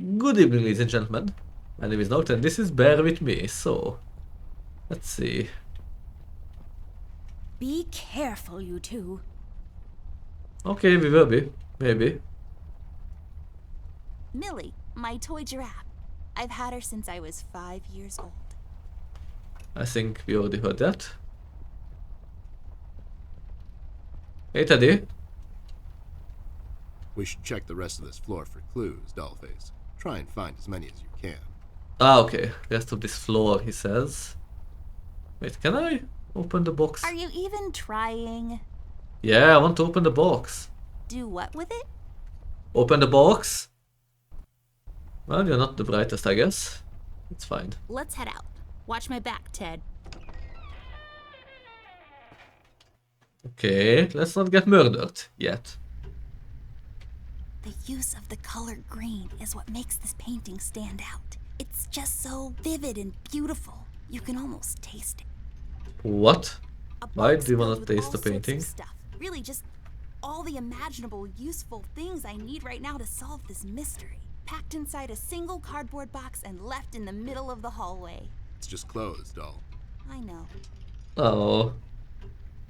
Good evening, ladies and gentlemen. My name is Noct and this is Bear With Me. So, let's see. Be careful, you two. Okay, we will be. Maybe. Millie, my toy giraffe. I've had her since I was 5 years old. I think we already heard that. Hey, Teddy. We should check the rest of this floor for clues, Dollface. Try and find as many as you can. Ah, okay. Rest of this floor, he says. Wait, can I open the box? Are you even trying? Yeah, I want to open the box. Do what with it? Open the box? Well, you're not the brightest, I guess. It's fine. Let's head out. Watch my back, Ted. Okay, let's not get murdered yet. The use of the color green is what makes this painting stand out. It's just so vivid and beautiful. You can almost taste it. What? A Why box do you want filled to with taste all the sorts of painting? Stuff. Really, just all the imaginable, useful things I need right now to solve this mystery. Packed inside a single cardboard box and left in the middle of the hallway. It's just closed, Doll. I know. Oh.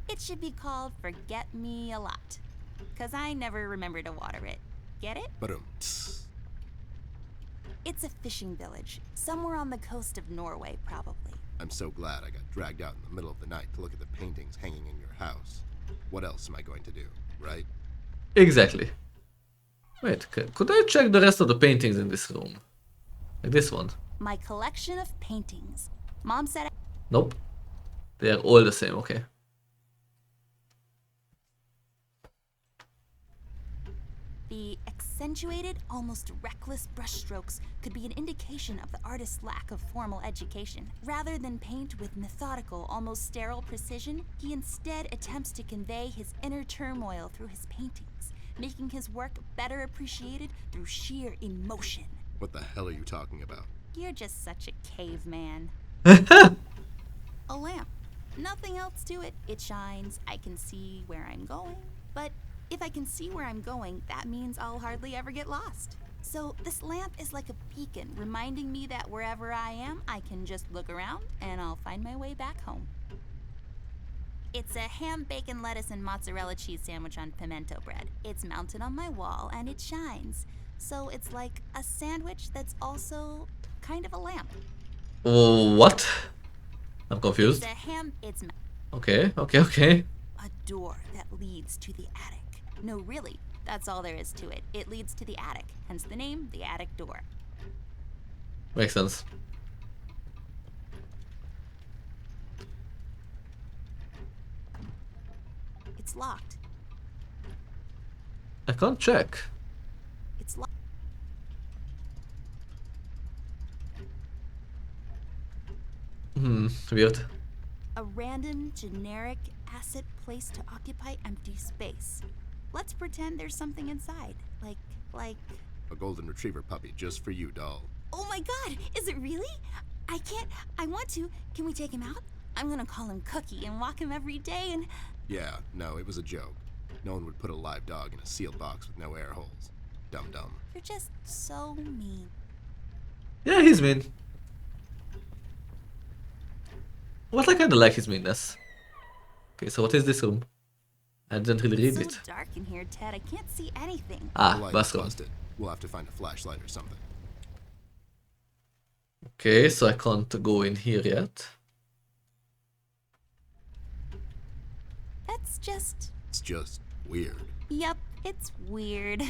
It should be called Forget Me a Lot. 'Cause I never remember to water it. Get it? But It's a fishing village, somewhere on the coast of Norway, probably. I'm so glad I got dragged out in the middle of the night to look at the paintings hanging in your house. What else am I going to do, right? Exactly. Wait, could I check the rest of the paintings in this room? Like this one? My collection of paintings. Mom said Nope. They are all the same, okay. the accentuated, almost reckless brushstrokes could be an indication of the artist's lack of formal education. Rather than paint with methodical, almost sterile precision, he instead attempts to convey his inner turmoil through his paintings, making his work better appreciated through sheer emotion. What the hell are you talking about? You're just such a caveman. A lamp. Nothing else to it. It shines. I can see where I'm going. But if I can see where I'm going, that means I'll hardly ever get lost. So this lamp is like a beacon, reminding me that wherever I am, I can just look around and I'll find my way back home. It's a ham, bacon, lettuce, and mozzarella cheese sandwich on pimento bread. It's mounted on my wall and it shines. So it's like a sandwich that's also kind of a lamp. What? I'm confused. It's a ham, it's Okay. a door that leads to the attic. No, really, that's all there is to it. It leads to the attic, hence the name, the attic door. Makes sense. It's locked. I can't check. It's locked. Weird. A random, generic asset placed to occupy empty space. Let's pretend there's something inside. Like... A golden retriever puppy just for you, Doll. Oh my god, is it really? I want to. Can we take him out? I'm gonna call him Cookie and walk him every day and... Yeah, no, it was a joke. No one would put a live dog in a sealed box with no air holes. Dum-dum. You're just so mean. Yeah, he's mean. But I kinda like his meanness. Okay, so what is this room? I didn't really read It's so it. dark in here, Ted. I can't see anything. Ah, The light is bathroom. busted. We'll have to find a flashlight or something. Okay, so I can't go in here yet. That's just... It's just weird. Yep, it's weird.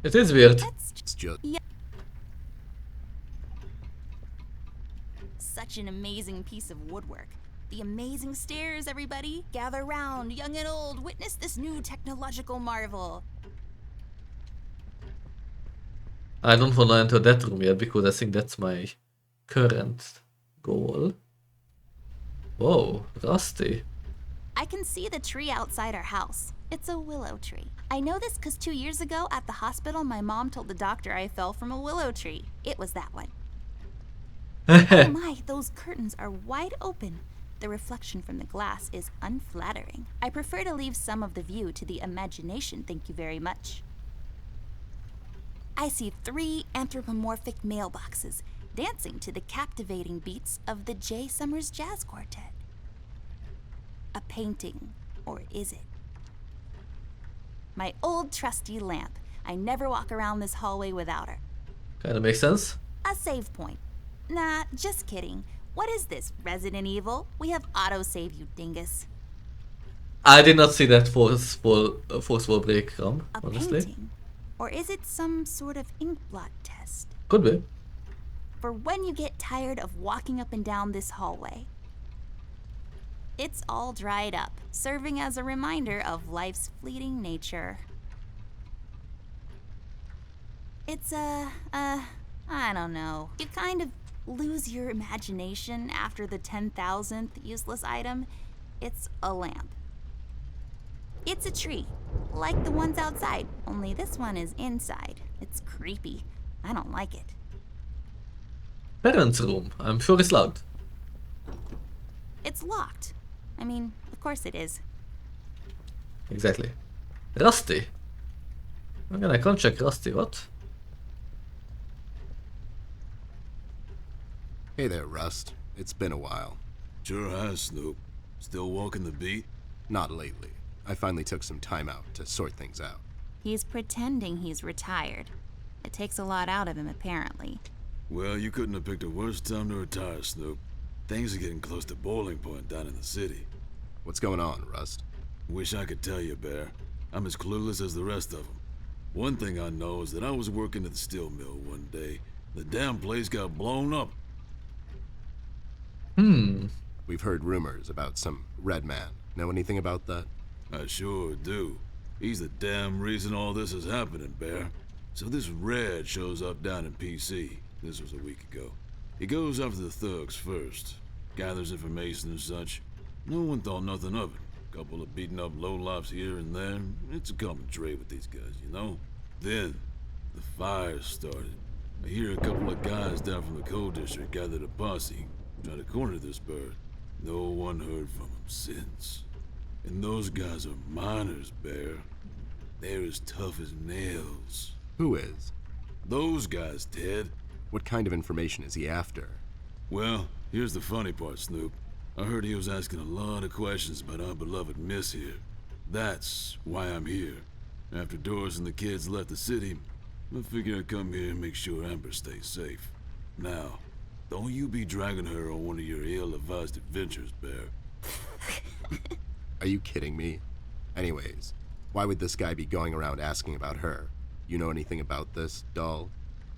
It is weird. That's It's just... such an amazing piece of woodwork. The amazing stairs, everybody. Gather round, young and old. Witness this new technological marvel. I don't wanna enter that room yet because I think that's my current goal. Whoa, rusty. I can see the tree outside our house. It's a willow tree. I know this because 2 years ago at the hospital, my mom told the doctor I fell from a willow tree. It was that one. Oh my, those curtains are wide open. The reflection from the glass is unflattering. I prefer to leave some of the view to the imagination, thank you very much. I see 3 anthropomorphic mailboxes dancing to the captivating beats of the J. Summers Jazz Quartet. A painting, or is it? My old trusty lamp. I never walk around this hallway without her. Kinda makes sense. A save point. Nah, just kidding. What is this, Resident Evil? We have autosave, you dingus. I did not see that forceful breadcrumb, A honestly. painting? Or is it some sort of ink blot test? Could be. For when you get tired of walking up and down this hallway. It's all dried up, serving as a reminder of life's fleeting nature. It's I don't know. You kind of lose your imagination after the 10,000th useless item. It's a lamp. It's a tree, like the ones outside, only this one is inside. It's creepy. I don't like it. Parents' room. I'm sure it's loud. It's locked. I mean, of course it is. Exactly. Rusty. Okay, I can't check Rusty, what? Hey there, Rust. It's been a while. Sure has, Snoop. Still walking the beat? Not lately. I finally took some time out to sort things out. He's pretending he's retired. It takes a lot out of him, apparently. Well, you couldn't have picked a worse time to retire, Snoop. Things are getting close to boiling point down in the city. What's going on, Rust? Wish I could tell you, Bear. I'm as clueless as the rest of them. One thing I know is that I was working at the steel mill one day. The damn place got blown up. We've heard rumors about some red man. Know anything about that? I sure do. He's the damn reason all this is happening, Bear. So this Red shows up down in PC. This was a week ago. He goes after the thugs first. Gathers information and such. No one thought nothing of it. Couple of beaten up lowlifes here and there. It's a common trait with these guys, you know? Then, the fire started. I hear a couple of guys down from the coal district gathered a posse. Try to corner this bird. No one heard from him since. And those guys are miners, Bear. They're as tough as nails. Who is? Those guys, Ted. What kind of information is he after? Well, here's the funny part, Snoop. I heard he was asking a lot of questions about our beloved Miss here. That's why I'm here. After Doris and the kids left the city, I figured I'd come here and make sure Amber stays safe. Now, don't you be dragging her on one of your ill-advised adventures, Bear. Are you kidding me? Anyways, why would this guy be going around asking about her? You know anything about this, doll?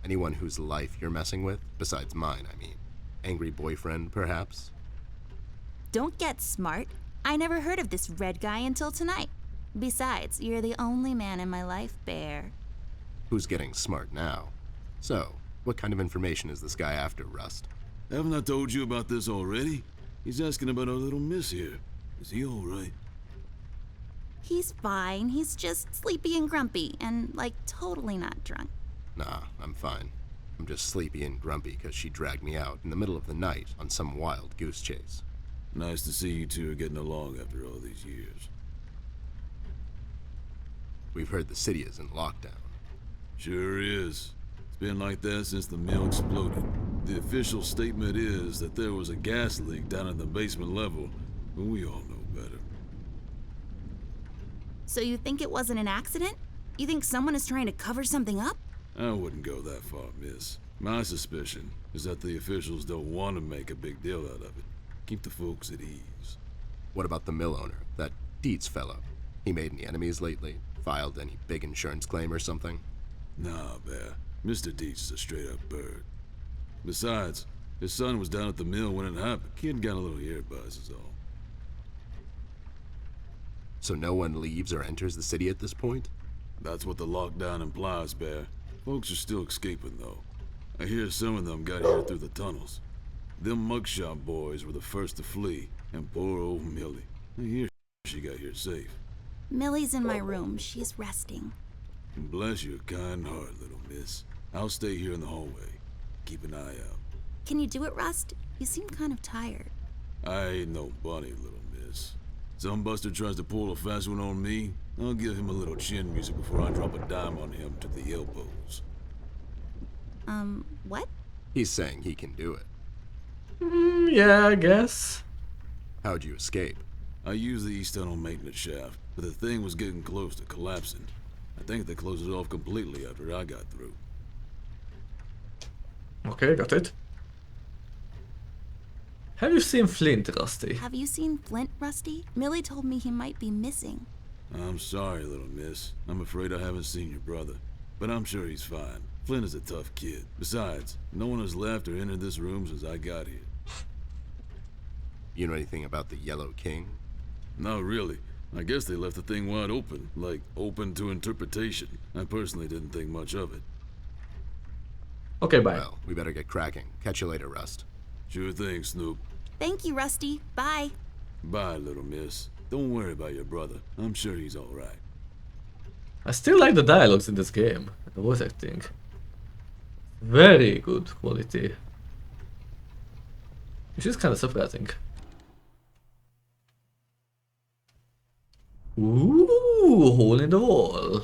Anyone whose life you're messing with? Besides mine, I mean. Angry boyfriend, perhaps? Don't get smart. I never heard of this red guy until tonight. Besides, you're the only man in my life, Bear. Who's getting smart now? So, what kind of information is this guy after, Rust? Haven't I told you about this already? He's asking about our little Miss here. Is he alright? He's fine. He's just sleepy and grumpy and, like, totally not drunk. Nah, I'm fine. I'm just sleepy and grumpy because she dragged me out in the middle of the night on some wild goose chase. Nice to see you two are getting along after all these years. We've heard the city is in lockdown. Sure is. It's been like that since the mill exploded. The official statement is that there was a gas leak down at the basement level, but we all know better. So you think it wasn't an accident? You think someone is trying to cover something up? I wouldn't go that far, miss. My suspicion is that the officials don't want to make a big deal out of it. Keep the folks at ease. What about the mill owner, that Dietz fellow? He made any enemies lately? Filed any big insurance claim or something? Nah, Bear. Mr. Dietz is a straight-up bird. Besides, his son was down at the mill when it happened. Kid got a little ear buzz is all. So no one leaves or enters the city at this point? That's what the lockdown implies, Bear. Folks are still escaping, though. I hear some of them got here through the tunnels. Them mugshot boys were the first to flee, and poor old Millie. I hear she got here safe. Millie's in my room. She's resting. Bless your kind heart, little miss. I'll stay here in the hallway. Keep an eye out. Can you do it, Rust? You seem kind of tired. I ain't no bunny, little miss. Some buster tries to pull a fast one on me, I'll give him a little chin music before I drop a dime on him to the elbows. What? He's saying he can do it. Yeah, I guess. How'd you escape? I used the east tunnel maintenance shaft, but the thing was getting close to collapsing. I think they closed it off completely after I got through. Okay, got it. Have you seen Flint, Rusty? Have you seen Flint, Rusty? Millie told me he might be missing. I'm sorry, little miss. I'm afraid I haven't seen your brother, but I'm sure he's fine. Flint is a tough kid. Besides, no one has left or entered this room since I got here. You know anything about the Yellow King? Not really. I guess they left the thing wide open, like open to interpretation. I personally didn't think much of it. Okay, bye. Well, we better get cracking. Catch you later, Rust. Sure thing, Snoop. Thank you, Rusty. Bye. Bye, little miss. Don't worry about your brother. I'm sure he's alright. I still like the dialogues in this game. The voice acting. Very good quality. Which is kind of surprising. Ooh, hole in the wall.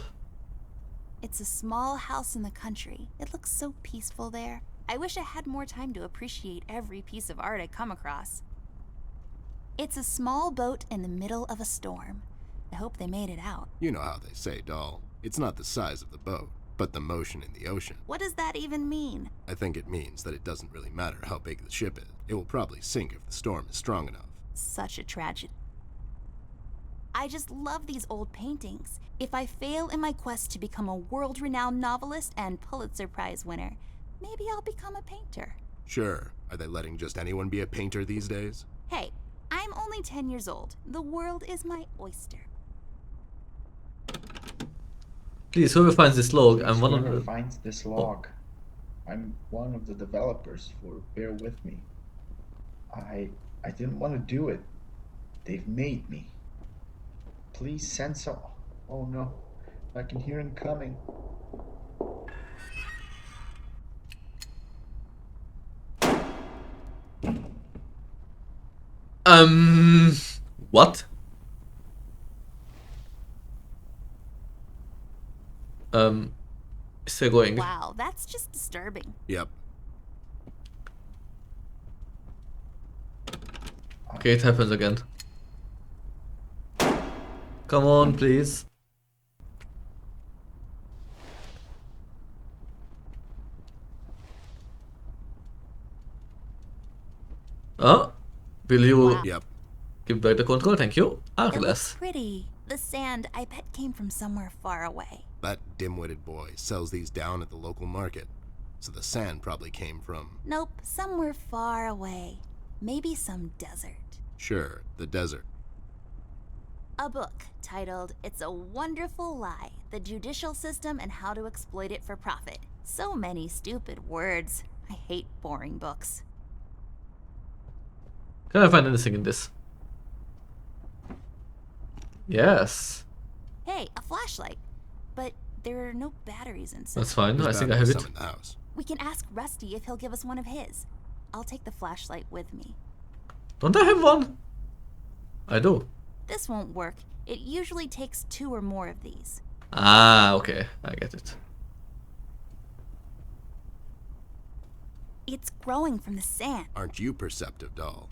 It's a small house in the country. It looks so peaceful there. I wish I had more time to appreciate every piece of art I come across. It's a small boat in the middle of a storm. I hope they made it out. You know how they say, doll. It's not the size of the boat, but the motion in the ocean. What does that even mean? I think it means that it doesn't really matter how big the ship is. It will probably sink if the storm is strong enough. Such a tragedy. I just love these old paintings. If I fail in my quest to become a world-renowned novelist and Pulitzer Prize winner, maybe I'll become a painter. Sure. Are they letting just anyone be a painter these days? Hey, I'm only 10 years old. The world is my oyster. Please, whoever finds this log, I'm one of Whoever the... finds this log, I'm one of the developers for Bear With Me. I didn't want to do it. They've made me. Please send some... Oh no, I can hear him coming. What? Is it going? Wow, that's just disturbing. Yep. Okay, it happens again. Come on, please. Oh, will you Wow. Yep. give back the control? Thank you. It looks Arles. pretty. The sand, I bet, came from somewhere far away. That dim-witted boy sells these down at the local market. So the sand probably came from... Nope, somewhere far away. Maybe some desert. Sure, the desert. A book titled It's a Wonderful Lie, The Judicial System and How to Exploit It for Profit. So many stupid words. I hate boring books. Can I find anything in this? Yes. Hey, a flashlight. But there are no batteries inside. That's fine. There's I think I bound to have be some it. in the house. We can ask Rusty if he'll give us one of his. I'll take the flashlight with me. Don't I have one? I do. This won't work. It usually takes 2 or more of these. Ah, okay. I get it. It's growing from the sand. Aren't you perceptive, doll?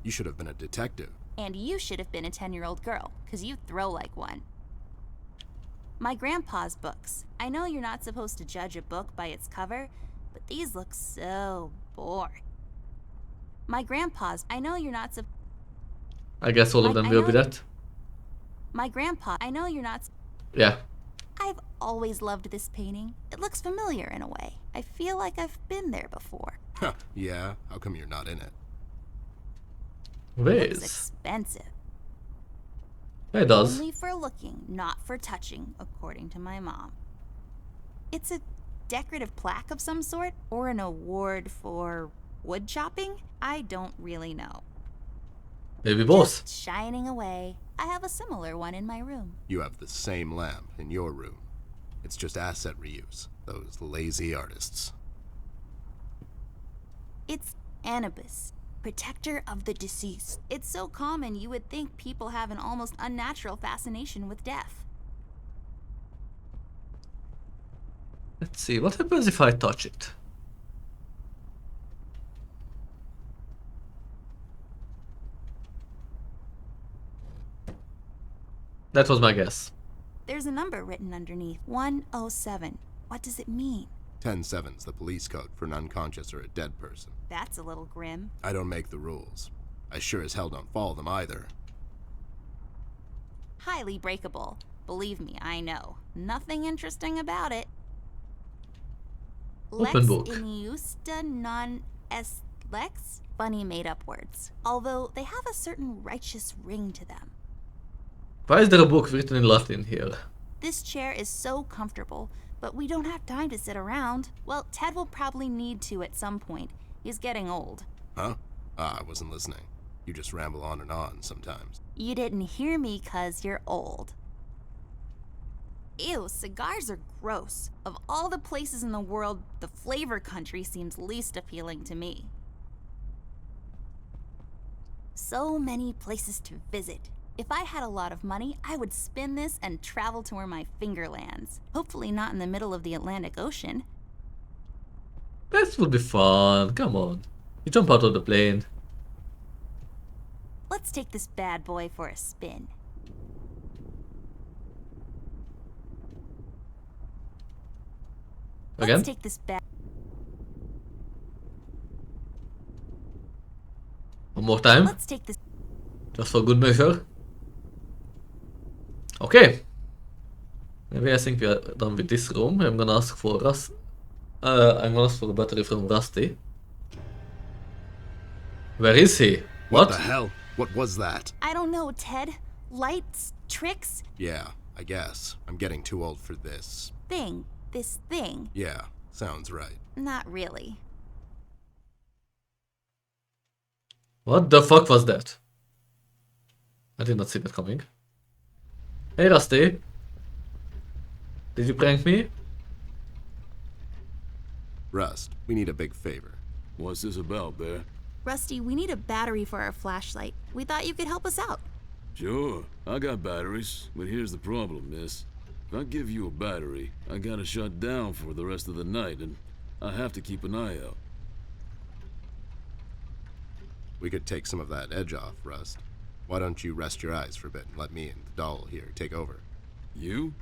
You should have been a detective. And you should have been a 10-year-old girl, 'cause you throw like one. My grandpa's books. I know you're not supposed to judge a book by its cover, but these look so boring. My grandpa's. I know you're not supposed. I guess all of them I will know- be that. My grandpa. I know you're not. Yeah. I've always loved this painting. It looks familiar in a way. I feel like I've been there before. Huh, yeah? How come you're not in it? Where It's is? expensive. It does. Only for looking, not for touching, according to my mom. It's a decorative plaque of some sort, or an award for wood chopping? I don't really know. Maybe both. Just shining away. I have a similar one in my room. You have the same lamp in your room. It's just asset reuse. Those lazy artists. It's Anubis, protector of the deceased. It's so common you would think people have an almost unnatural fascination with death. Let's see. What happens if I touch it? That was my guess. There's a number written underneath. 107. What does it mean? 10-7's the police code for an unconscious or a dead person. That's a little grim. I don't make the rules. I sure as hell don't follow them either. Highly breakable. Believe me, I know. Nothing interesting about it. Open Lex book. injusta non est lex? Funny made-up words. Although they have a certain righteous ring to them. Why is there a book written in Latin here? This chair is so comfortable, but we don't have time to sit around. Well, Ted will probably need to at some point. He's getting old. Huh? Ah, I wasn't listening. You just ramble on and on sometimes. You didn't hear me 'cause you're old. Ew, cigars are gross. Of all the places in the world, the flavor country seems least appealing to me. So many places to visit. If I had a lot of money, I would spin this and travel to where my finger lands. Hopefully not in the middle of the Atlantic Ocean. That would be fun. Come on. You jump out of the plane. Let's take this bad boy for a spin. Again? Let's take this bad... One more time. Let's take this... Just for good measure. Okay. Maybe I think we are done with this room. I'm gonna ask for I'm gonna ask for a battery from Rusty. Where is he? What the hell? What was that? I don't know, Ted. Lights? Tricks? Yeah, I guess. I'm getting too old for this. Thing. This thing. Yeah, sounds right. Not really. What the fuck was that? I did not see that coming. Hey Rusty. Did you prank me? Rust, we need a big favor. What's this about, Bear? Rusty, we need a battery for our flashlight. We thought you could help us out. Sure, I got batteries, but here's the problem, miss. If I give you a battery, I gotta shut down for the rest of the night, and I have to keep an eye out. We could take some of that edge off, Rust. Why don't you rest your eyes for a bit and let me and the doll here take over? You?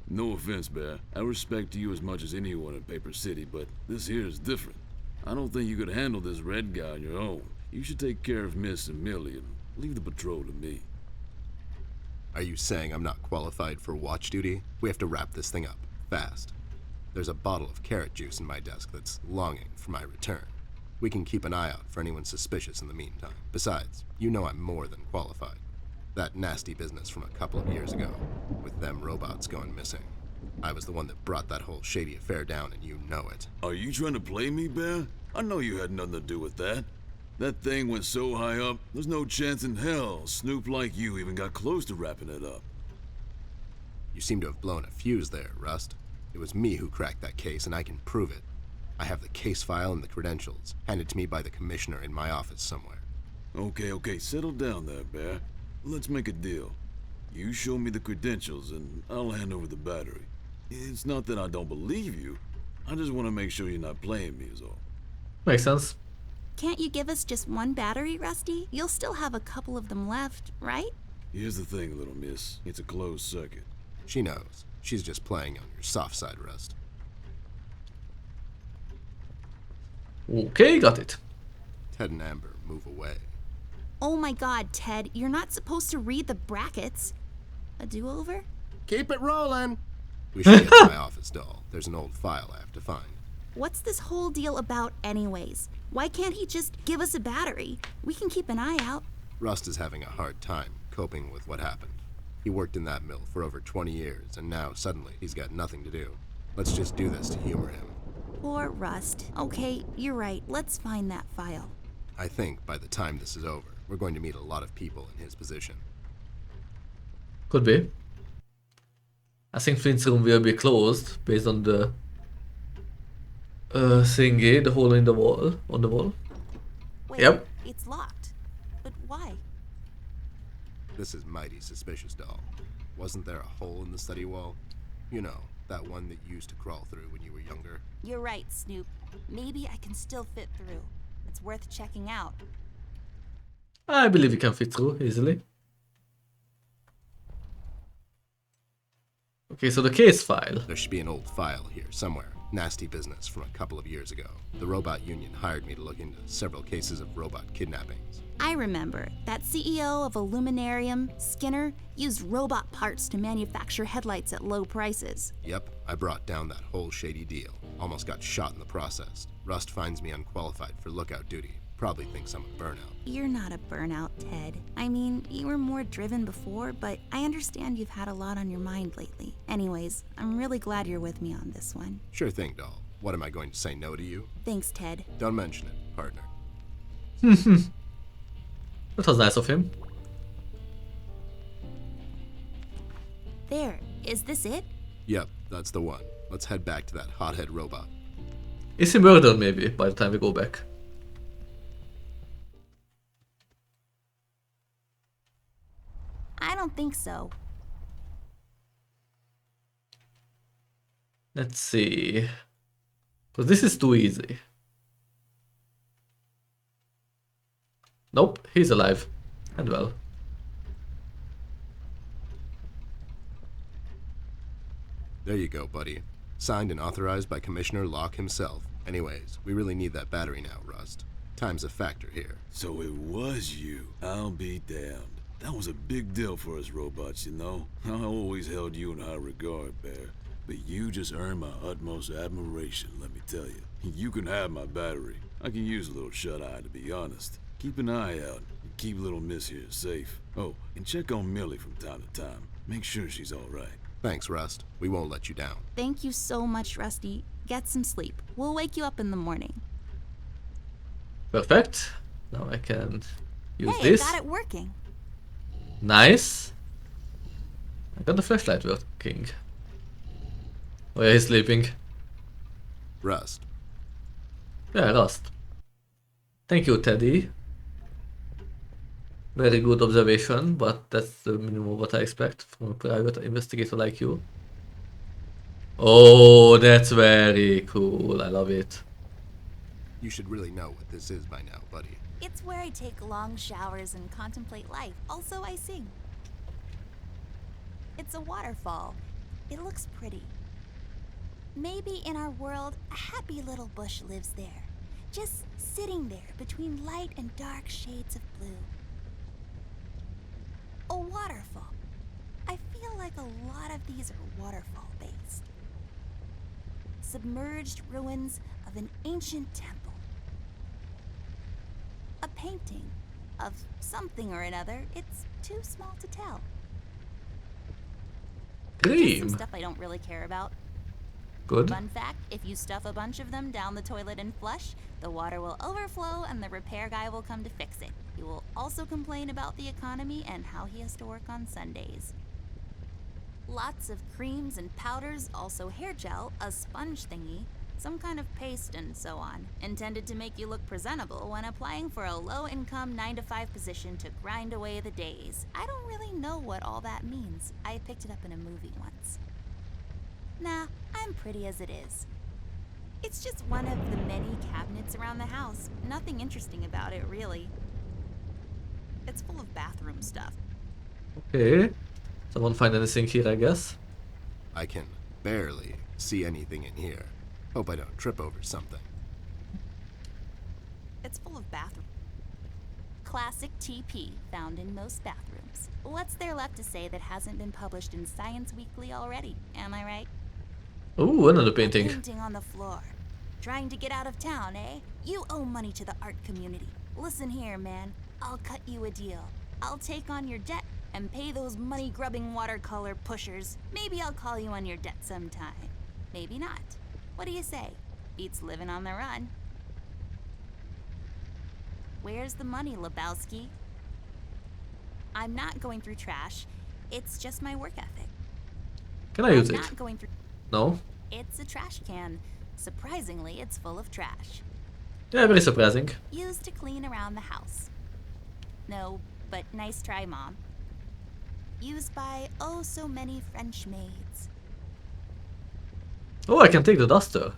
No offense, Bear. I respect you as much as anyone in Paper City, but this here is different. I don't think you could handle this red guy on your own. You should take care of Miss and Millie and leave the patrol to me. Are you saying I'm not qualified for watch duty? We have to wrap this thing up, fast. There's a bottle of carrot juice in my desk that's longing for my return. We can keep an eye out for anyone suspicious in the meantime. Besides, you know I'm more than qualified. That nasty business from a couple of years ago, with them robots going missing. I was the one that brought that whole shady affair down, and you know it. Are you trying to play me, Bear? I know you had nothing to do with that. That thing went so high up, there's no chance in hell Snoop like you even got close to wrapping it up. You seem to have blown a fuse there, Rust. It was me who cracked that case, and I can prove it. I have the case file and the credentials, handed to me by the commissioner in my office somewhere. Okay, settle down there, Bear. Let's make a deal. You show me the credentials, and I'll hand over the battery. It's not that I don't believe you. I just want to make sure you're not playing me is all. Makes sense. Can't you give us just one battery, Rusty? You'll still have a couple of them left, right? Here's the thing, little miss. It's a closed circuit. She knows. She's just playing on your soft side, Rust. Okay, got it. Ted and Amber move away. Oh my god, Ted, you're not supposed to read the brackets. A do-over? Keep it rolling! We should get to my office, doll. There's an old file I have to find. What's this whole deal about anyways? Why can't he just give us a battery? We can keep an eye out. Rust is having a hard time coping with what happened. He worked in that mill for over 20 years, and now suddenly he's got nothing to do. Let's just do this to humor him. Poor Rust. Okay, you're right. Let's find that file. I think by the time this is over, we're going to meet a lot of people in his position. Could be. I think Flint's room will be closed based on the thingy, the hole in the wall, on the wall. Wait, Yep. it's locked. But why? This is mighty suspicious, doll. Wasn't there a hole in the study wall? You know, that one that you used to crawl through when you were younger. You're right, Snoop. Maybe I can still fit through. It's worth checking out. I believe you can fit through easily. Okay, so the case file. There should be an old file here somewhere. Nasty business from a couple of years ago. The robot union hired me to look into several cases of robot kidnappings. I remember that CEO of Illuminarium, Skinner, used robot parts to manufacture headlights at low prices. Yep, I brought down that whole shady deal. Almost got shot in the process. Rust finds me unqualified for lookout duty. Probably thinks I'm a burnout. You're not a burnout, Ted. I mean, you were more driven before, but I understand you've had a lot on your mind lately. Anyways, I'm really glad you're with me on this one. Sure thing, doll. What am I going to say no to you? Thanks, Ted. Don't mention it, partner. That was nice of him. There, is this it? Yep, that's the one. Let's head back to that hothead robot. Is he murdered maybe by the time we go back? I don't think so. Let's see. Because this is too easy. Nope, he's alive. And well. There you go, buddy. Signed and authorized by Commissioner Locke himself. Anyways, we really need that battery now, Rust. Time's a factor here. So it was you. I'll be damned. That was a big deal for us robots, you know? I always held you in high regard, Bear. But you just earned my utmost admiration, let me tell you. You can have my battery. I can use a little shut-eye, to be honest. Keep an eye out, and keep little Miss here safe. Oh, and check on Millie from time to time. Make sure she's all right. Thanks, Rust. We won't let you down. Thank you so much, Rusty. Get some sleep. We'll wake you up in the morning. Perfect. Now I can use Hey, this. got it working. Nice. I got the flashlight working. Oh yeah, he's sleeping. Rust. Yeah, Rust. Thank you, Teddy. Very good observation, but that's the minimum what I expect from a private investigator like you. Oh, that's very cool. I love it. You should really know what this is by now, buddy. It's where I take long showers and contemplate life. Also, I sing. It's a waterfall. It looks pretty. Maybe in our world, a happy little bush lives there. Just sitting there between light and dark shades of blue. A waterfall. I feel like a lot of these are waterfall based. Submerged ruins of an ancient temple. A painting of something or another. It's too small to tell. Just Dream. some stuff I don't really care about. Good. Fun fact, if you stuff a bunch of them down the toilet and flush, the water will overflow and the repair guy will come to fix it. He will also complain about the economy and how he has to work on Sundays. Lots of creams and powders, also hair gel, a sponge thingy, some kind of paste and so on, intended to make you look presentable when applying for a low-income 9-to-5 position to grind away the days. I don't really know what all that means. I picked it up in a movie once. Nah, I'm pretty as it is. It's just one of the many cabinets around the house. Nothing interesting about it, really. It's full of bathroom stuff. Okay. Someone find anything here, I guess. I can barely see anything in here. Hope I don't trip over something. It's full of bathroom. Classic TP found in most bathrooms. What's there left to say that hasn't been published in Science Weekly already? Am I right? Ooh, another A painting. painting on the floor. Trying to get out of town, eh? You owe money to the art community. Listen here, man. I'll cut you a deal. I'll take on your debt and pay those money-grubbing watercolor pushers. Maybe I'll call you on your debt sometime. Maybe not. What do you say? Beats living on the run. Where's the money, Lebowski? I'm not going through trash. It's just my work ethic. Can I use I'm it? not going through... No? It's a trash can. Surprisingly, it's full of trash. Yeah, very surprising. Used to clean around the house. No, but nice try, Mom. Used by oh so many French maids. Oh, I can take the duster.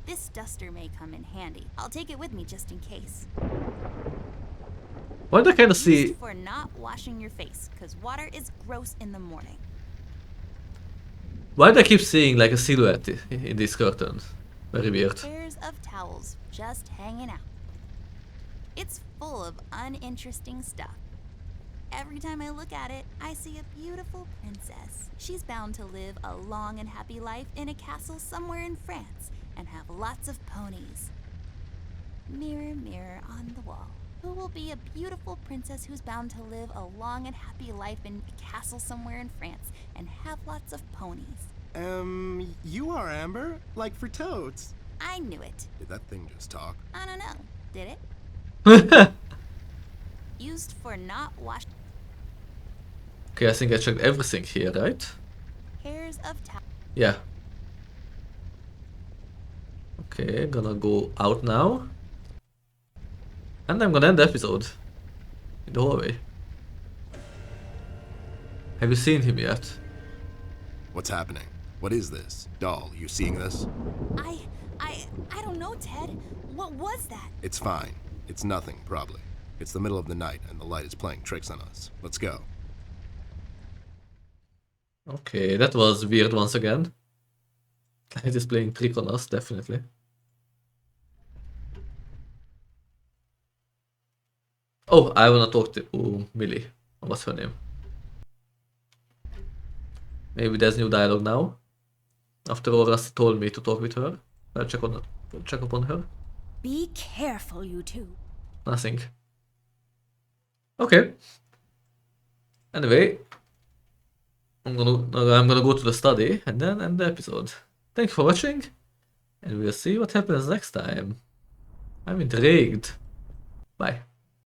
This duster may come in handy. I'll take it with me just in case. Why do I kind of Used see... for not washing your face, because water is gross in the morning. Why do I keep seeing like a silhouette in these curtains? Very weird. Pairs of towels just hanging out. It's full of uninteresting stuff. Every time I look at it, I see a beautiful princess. She's bound to live a long and happy life in a castle somewhere in France and have lots of ponies. Mirror, mirror on the wall. Who will be a beautiful princess who's bound to live a long and happy life in a castle somewhere in France and have lots of ponies? You are Amber? Like for toads. I knew it. Did that thing just talk? I don't know. Did it? Used for not wash. Okay, I think I checked everything here, right? Pairs of towels. Yeah. Okay, gonna go out now. And I'm gonna end the episode. In the hallway. Have you seen him yet? What's happening? What is this? Doll, you seeing this? I don't know, Ted. What was that? It's fine. It's nothing, probably. It's the middle of the night and the light is playing tricks on us. Let's go. Okay, that was weird once again. It is playing trick on us, definitely. Oh, I wanna talk to Millie. What's her name? Maybe there's new dialogue now. After all, Rusty told me to talk with her. I'll check upon her. Be careful, you two. Nothing. Okay. Anyway, I'm gonna go to the study and then end the episode. Thank you for watching, and we'll see what happens next time. I'm intrigued. Bye.